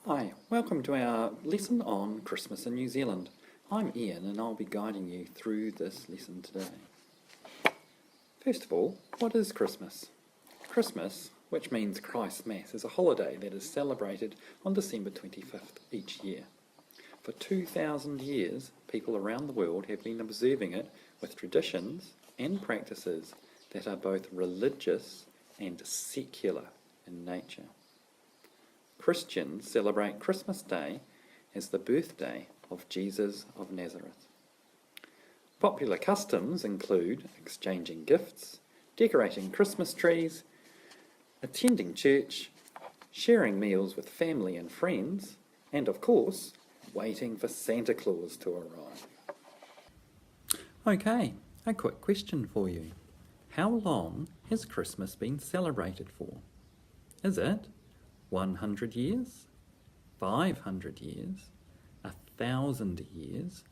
Hi, welcome to our lesson on Christmas in New Zealand. I'm Ian and I'll be guiding you through this lesson today. First of all, what is Christmas? Christmas, which means Christ's Mass, is a holiday that is celebrated on December 25th each year. For 2,000 years, people around the world have been observing it with traditions and practices that are both religious and secular in nature. Christians celebrate Christmas Day as the birthday of Jesus of Nazareth. Popular customs include exchanging gifts, decorating Christmas trees, attending church, sharing meals with family and friends, and of course, waiting for Santa Claus to arrive. Okay, a quick question for you. How long has Christmas been celebrated for? Is it 100 years, 500 years, 1,000 years,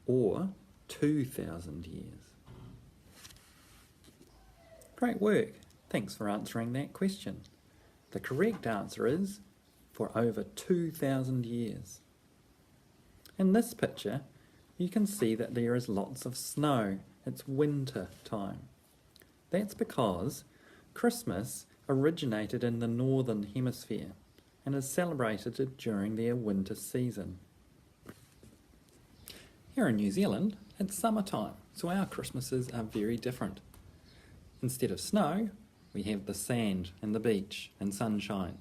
or 2,000 years? Great work. Thanks for answering that question. The correct answer is for over 2,000 years. In this picture, you can see that there is lots of snow. It's winter time. That's because Christmas originated in the northern hemisphere and is celebrated during their winter season. Here in New Zealand, it's summertime, so our Christmases are very different. Instead of snow, we have the sand and the beach and sunshine,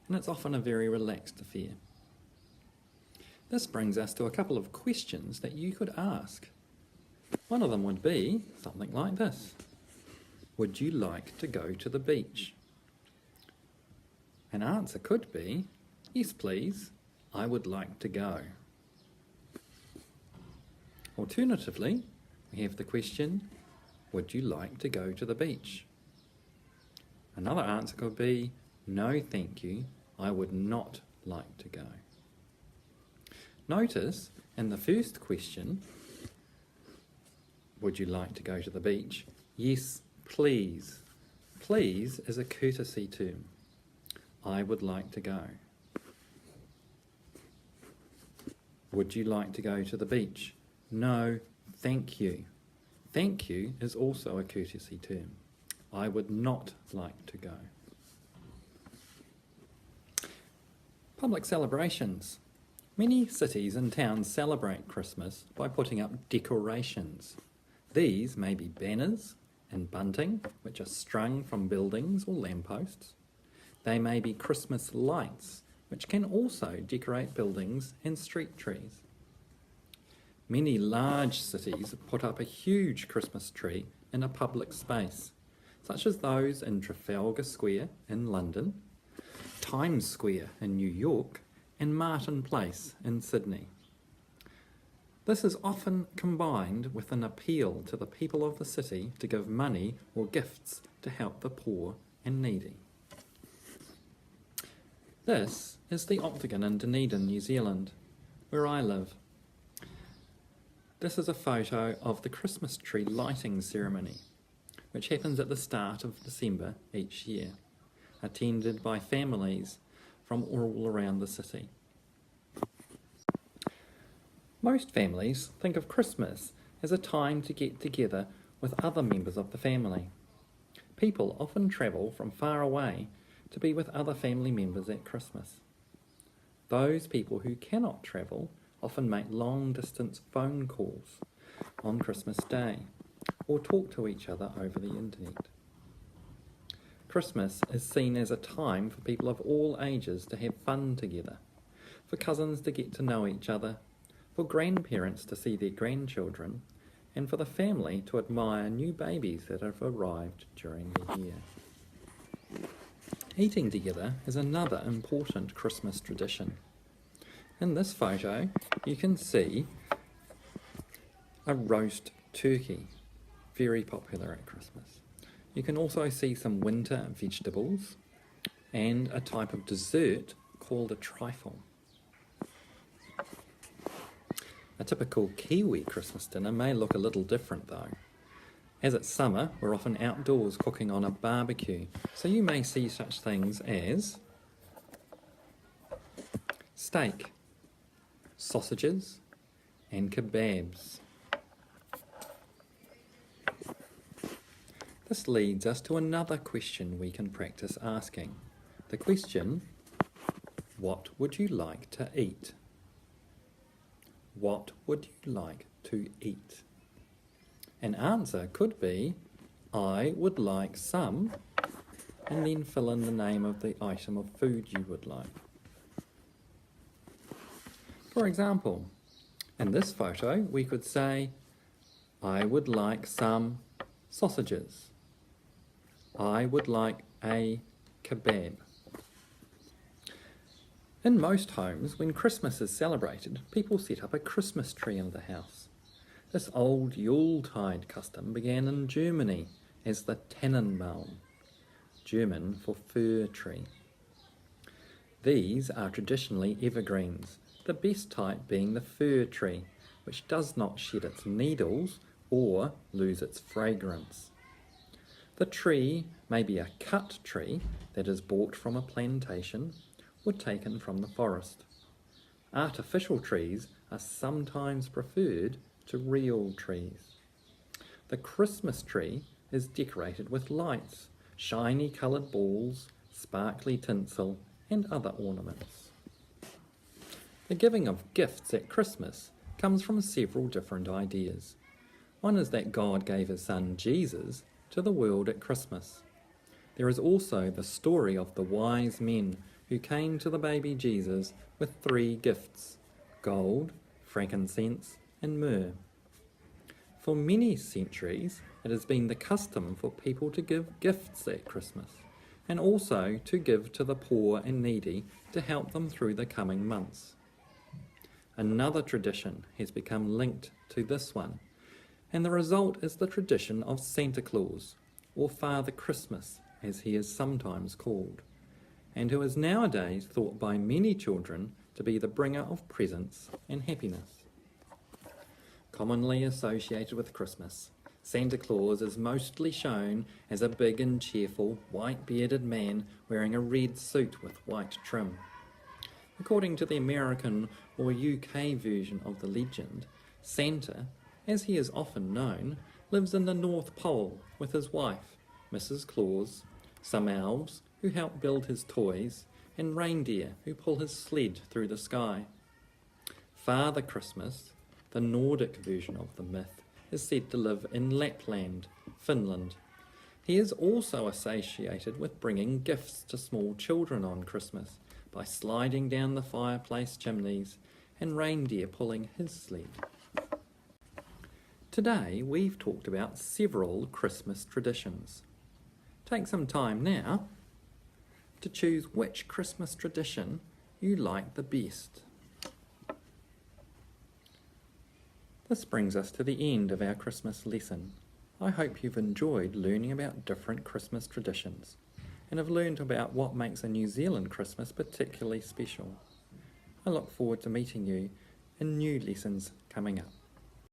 and it's often a very relaxed affair. This brings us to a couple of questions that you could ask. One of them would be something like this. Would you like to go to the beach? An answer could be, yes please, I would like to go. Alternatively, we have the question, would you like to go to the beach? Another answer could be, no thank you, I would not like to go. Notice in the first question, would you like to go to the beach? Yes, please. Please is a courtesy term. I would like to go. Would you like to go to the beach? No, thank you. Thank you is also a courtesy term. I would not like to go. Public celebrations. Many cities and towns celebrate Christmas by putting up decorations. These may be banners and bunting, which are strung from buildings or lampposts. They may be Christmas lights, which can also decorate buildings and street trees. Many large cities put up a huge Christmas tree in a public space, such as those in Trafalgar Square in London, Times Square in New York, and Martin Place in Sydney. This is often combined with an appeal to the people of the city to give money or gifts to help the poor and needy. This is the Octagon in Dunedin, New Zealand, where I live. This is a photo of the Christmas tree lighting ceremony, which happens at the start of December each year, attended by families from all around the city. Most families think of Christmas as a time to get together with other members of the family. People often travel from far away to be with other family members at Christmas. Those people who cannot travel often make long-distance phone calls on Christmas Day or talk to each other over the internet. Christmas is seen as a time for people of all ages to have fun together, for cousins to get to know each other, for grandparents to see their grandchildren, and for the family to admire new babies that have arrived during the year. Eating together is another important Christmas tradition. In this photo, you can see a roast turkey, very popular at Christmas. You can also see some winter vegetables and a type of dessert called a trifle. A typical Kiwi Christmas dinner may look a little different though. As it's summer, we're often outdoors cooking on a barbecue, so you may see such things as steak, sausages, and kebabs. This leads us to another question we can practice asking. The question, what would you like to eat? What would you like to eat? An answer could be, I would like some, and then fill in the name of the item of food you would like. For example, in this photo we could say, I would like some sausages. I would like a kebab. In most homes, when Christmas is celebrated, people set up a Christmas tree in the house. This old Yuletide custom began in Germany as the Tannenbaum, German for fir tree. These are traditionally evergreens, the best type being the fir tree, which does not shed its needles or lose its fragrance. The tree may be a cut tree that is bought from a plantation or taken from the forest. Artificial trees are sometimes preferred to real trees. The Christmas tree is decorated with lights, shiny coloured balls, sparkly tinsel, and other ornaments. The giving of gifts at Christmas comes from several different ideas. One is that God gave his son Jesus to the world at Christmas. There is also the story of the wise men who came to the baby Jesus with 3 gifts: gold, frankincense, and myrrh. For many centuries, it has been the custom for people to give gifts at Christmas, and also to give to the poor and needy to help them through the coming months. Another tradition has become linked to this one, and the result is the tradition of Santa Claus, or Father Christmas as he is sometimes called, and who is nowadays thought by many children to be the bringer of presents and happiness. Commonly associated with Christmas, Santa Claus is mostly shown as a big and cheerful, white-bearded man wearing a red suit with white trim. According to the American or UK version of the legend, Santa, as he is often known, lives in the North Pole with his wife, Mrs. Claus, some elves who help build his toys, and reindeer who pull his sled through the sky. Father Christmas, the Nordic version of the myth, is said to live in Lapland, Finland. He is also associated with bringing gifts to small children on Christmas by sliding down the fireplace chimneys and reindeer pulling his sled. Today we've talked about several Christmas traditions. Take some time now to choose which Christmas tradition you like the best. This brings us to the end of our Christmas lesson. I hope you've enjoyed learning about different Christmas traditions and have learned about what makes a New Zealand Christmas particularly special. I look forward to meeting you in new lessons coming up.